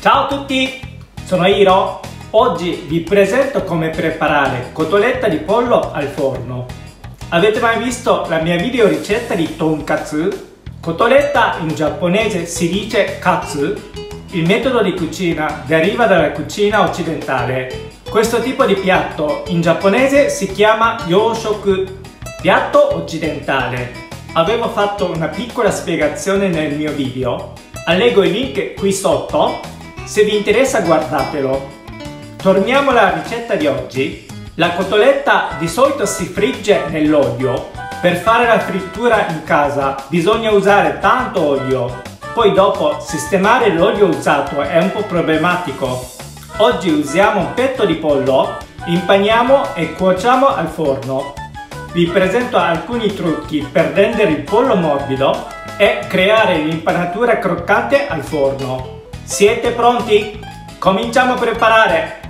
Ciao a tutti, sono Hiro. Oggi vi presento come preparare cotoletta di pollo al forno. Avete mai visto la mia video ricetta di tonkatsu? Cotoletta in giapponese si dice katsu. Il metodo di cucina deriva dalla cucina occidentale. Questo tipo di piatto in giapponese si chiama yoshoku, piatto occidentale. Avevo fatto una piccola spiegazione nel mio video. Allego il link qui sotto. Se vi interessa guardatelo. Torniamo alla ricetta di oggi. La cotoletta di solito si frigge nell'olio. Per fare la frittura in casa bisogna usare tanto olio. Poi dopo sistemare l'olio usato è un po' problematico. Oggi usiamo un petto di pollo, impaniamo e cuociamo al forno. Vi presento alcuni trucchi per rendere il pollo morbido e creare l'impanatura croccante al forno. Siete pronti? Cominciamo a preparare!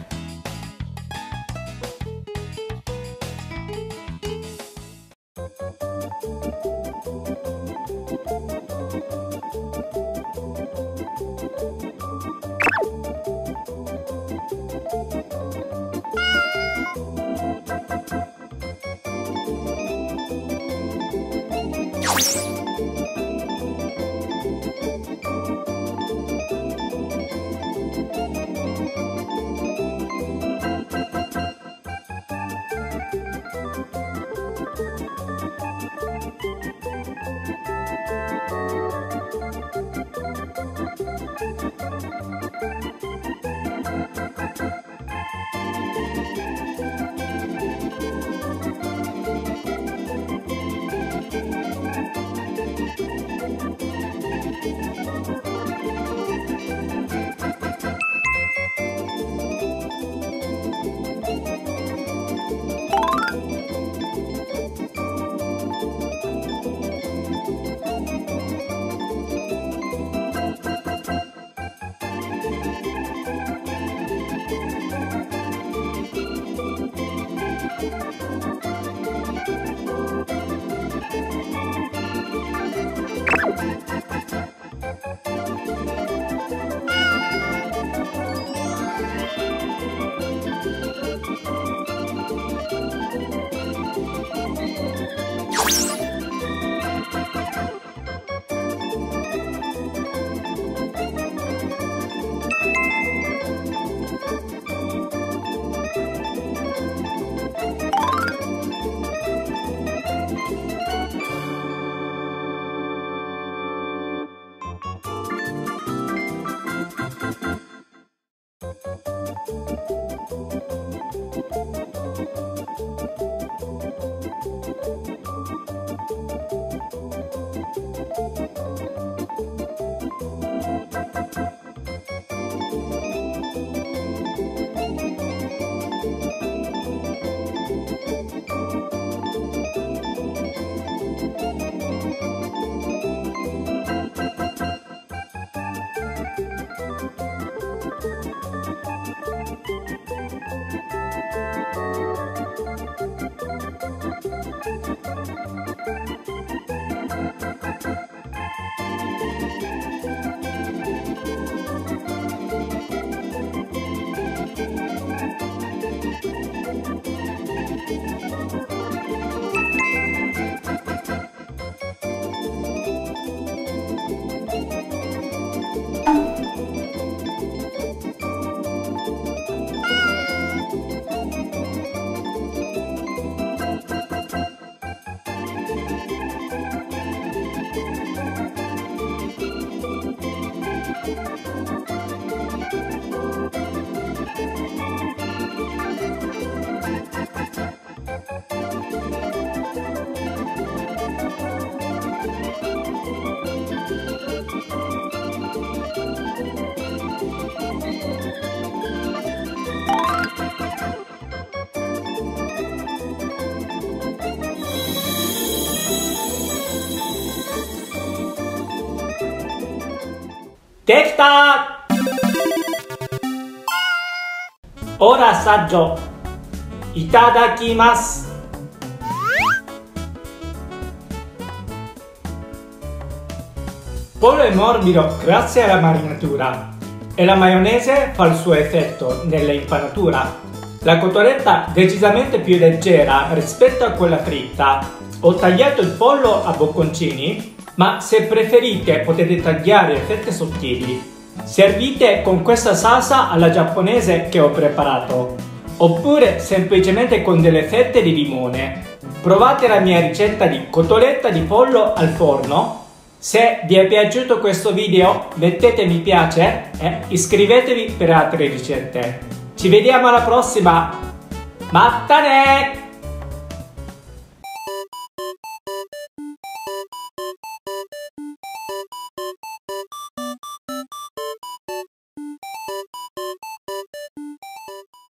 Detta! Ora assaggio. Itadakimasu. Pollo è morbido grazie alla marinatura. e la maionese fa il suo effetto nella impanatura. La cotoletta decisamente più leggera rispetto a quella fritta. Ho tagliato il pollo a bocconcini, ma se preferite potete tagliare a fette sottili. Servite con questa salsa alla giapponese che ho preparato, oppure semplicemente con delle fette di limone. Provate la mia ricetta di cotoletta di pollo al forno. Se vi è piaciuto questo video mettete mi piace e iscrivetevi per altre ricette. Ci vediamo alla prossima! Mattane!